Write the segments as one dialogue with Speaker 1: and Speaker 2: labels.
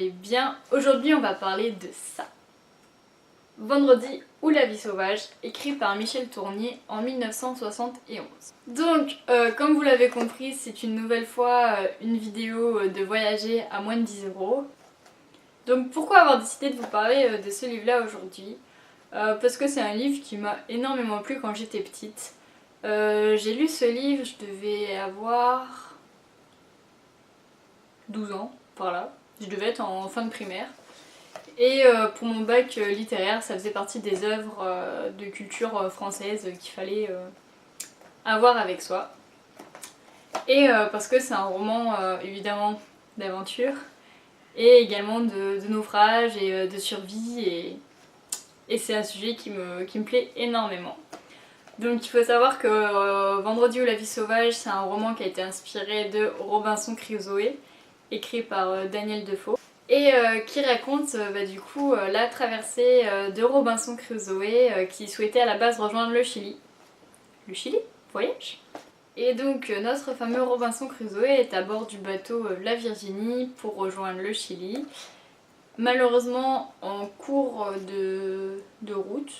Speaker 1: allez bien. Aujourd'hui on va parler de ça. Vendredi ou la vie sauvage, écrit par Michel Tournier en 1971. Donc, comme vous l'avez compris, c'est une nouvelle fois une vidéo de voyager à moins de 10 €. Donc pourquoi avoir décidé de vous parler de ce livre-là aujourd'hui? Parce que c'est un livre qui m'a énormément plu quand j'étais petite. J'ai lu ce livre, je devais avoir 12 ans, par là. Je devais être en fin de primaire. Et pour mon bac littéraire, ça faisait partie des œuvres de culture française qu'il fallait avoir avec soi. Et parce que c'est un roman évidemment d'aventure et également de naufrage et de survie et c'est un sujet qui me plaît énormément. Donc il faut savoir que Vendredi ou la vie sauvage, c'est un roman qui a été inspiré de Robinson Crusoe, écrit par Daniel Defoe, et qui raconte du coup la traversée de Robinson Crusoe qui souhaitait à la base rejoindre le Chili. Le Chili? Voyage? Et donc notre fameux Robinson Crusoe est à bord du bateau La Virginie pour rejoindre le Chili. Malheureusement en cours de route,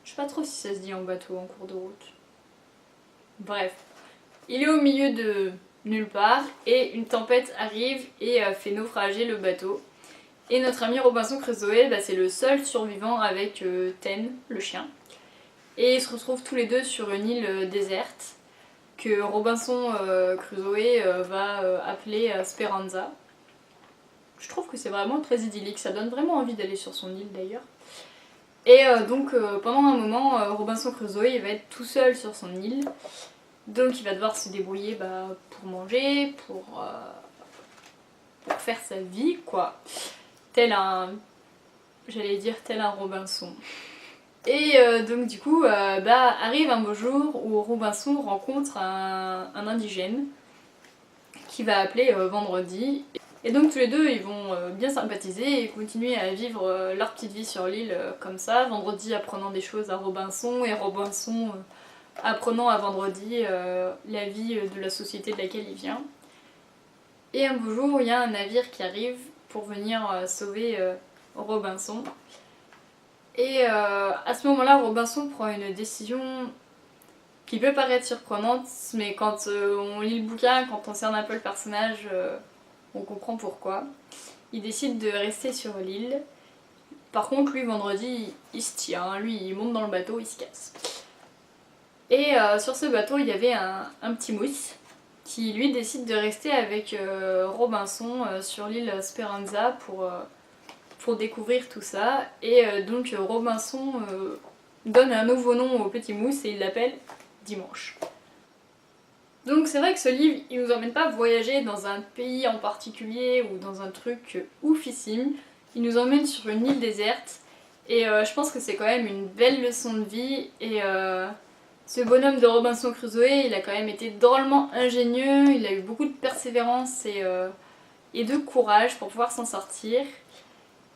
Speaker 1: je sais pas trop si ça se dit en bateau en cours de route. Bref, il est au milieu de nulle part et une tempête arrive et fait naufrager le bateau. Et notre ami Robinson Crusoe, c'est le seul survivant avec Ten, le chien. Et ils se retrouvent tous les deux sur une île déserte que Robinson Crusoe va appeler Speranza. Je trouve que c'est vraiment très idyllique, ça donne vraiment envie d'aller sur son île d'ailleurs. Et donc pendant un moment, Robinson Crusoe il va être tout seul sur son île. Donc il va devoir se débrouiller pour manger, pour faire sa vie quoi. Tel un Robinson. Et donc du coup arrive un beau jour où Robinson rencontre un indigène qui va appeler Vendredi. Et donc tous les deux ils vont bien sympathiser et continuer à vivre leur petite vie sur l'île comme ça. Vendredi apprenant des choses à Robinson et Robinson apprenant à Vendredi la vie de la société de laquelle il vient. Et un beau jour il y a un navire qui arrive pour venir sauver Robinson. Et à ce moment-là Robinson prend une décision qui peut paraître surprenante, mais quand on lit le bouquin, quand on cerne un peu le personnage, on comprend pourquoi. Il décide de rester sur l'île. Par contre, lui, Vendredi, il se tient. Lui, il monte dans le bateau, il se casse. Et sur ce bateau, il y avait un petit mousse qui, lui, décide de rester avec Robinson sur l'île Speranza pour découvrir tout ça. Et donc, Robinson donne un nouveau nom au petit mousse et il l'appelle Dimanche. Donc c'est vrai que ce livre, il nous emmène pas voyager dans un pays en particulier ou dans un truc oufissime. Il nous emmène sur une île déserte et je pense que c'est quand même une belle leçon de vie. Et ce bonhomme de Robinson Crusoe, il a quand même été drôlement ingénieux, il a eu beaucoup de persévérance et de courage pour pouvoir s'en sortir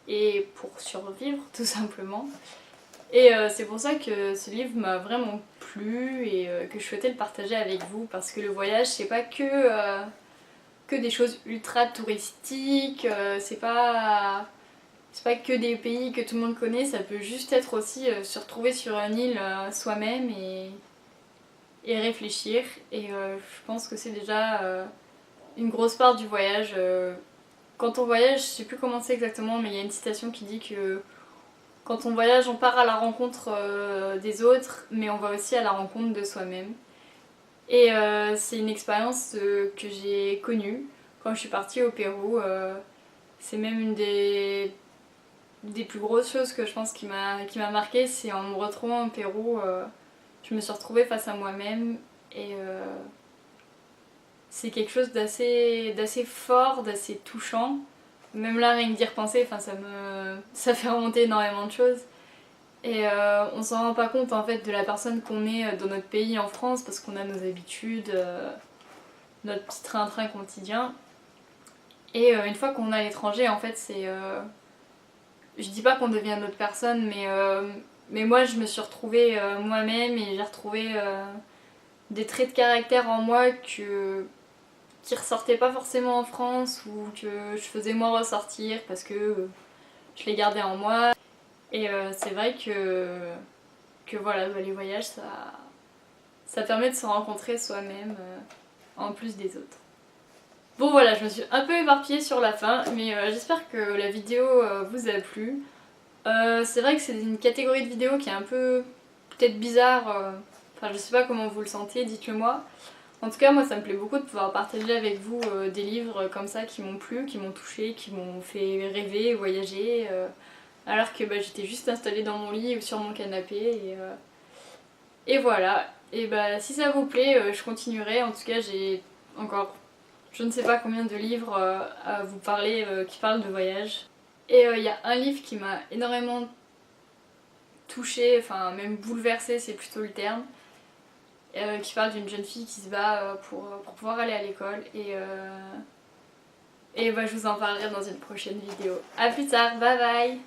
Speaker 1: et pour survivre tout simplement. Et c'est pour ça que ce livre m'a vraiment plu et que je souhaitais le partager avec vous parce que le voyage c'est pas que des choses ultra touristiques, c'est pas que des pays que tout le monde connaît, ça peut juste être aussi se retrouver sur une île soi-même et réfléchir. Et je pense que c'est déjà une grosse part du voyage. Quand on voyage, je sais plus comment c'est exactement, mais il y a une citation qui dit que quand on voyage, on part à la rencontre des autres, mais on va aussi à la rencontre de soi-même. Et c'est une expérience que j'ai connue quand je suis partie au Pérou. C'est même une des plus grosses choses que je pense qui m'a marquée, c'est en me retrouvant au Pérou, je me suis retrouvée face à moi-même et c'est quelque chose d'assez fort, d'assez touchant. Même là, rien que d'y repenser, ça fait remonter énormément de choses. Et on s'en rend pas compte en fait de la personne qu'on est dans notre pays en France parce qu'on a nos habitudes, notre petit train-train quotidien. Et une fois qu'on est à l'étranger, en fait, c'est. Je dis pas qu'on devient une autre personne, mais moi je me suis retrouvée moi-même et j'ai retrouvé des traits de caractère en moi qui ressortaient pas forcément en France ou que je faisais moi ressortir parce que je les gardais en moi. Et c'est vrai que voilà, bah, les voyages ça permet de se rencontrer soi-même en plus des autres. Bon voilà, je me suis un peu éparpillée sur la fin, mais j'espère que la vidéo vous a plu. C'est vrai que c'est une catégorie de vidéos qui est un peu peut-être bizarre, enfin je sais pas comment vous le sentez, dites-le moi. En tout cas moi ça me plaît beaucoup de pouvoir partager avec vous des livres comme ça qui m'ont plu, qui m'ont touché, qui m'ont fait rêver, voyager, alors que bah, j'étais juste installée dans mon lit ou sur mon canapé et voilà. Et bah si ça vous plaît, je continuerai. En tout cas j'ai encore je ne sais pas combien de livres à vous parler qui parlent de voyage. Et il y a un livre qui m'a énormément touchée, enfin même bouleversée c'est plutôt le terme, qui parle d'une jeune fille qui se bat pour pouvoir aller à l'école et bah, je vous en parlerai dans une prochaine vidéo. A plus tard, bye bye.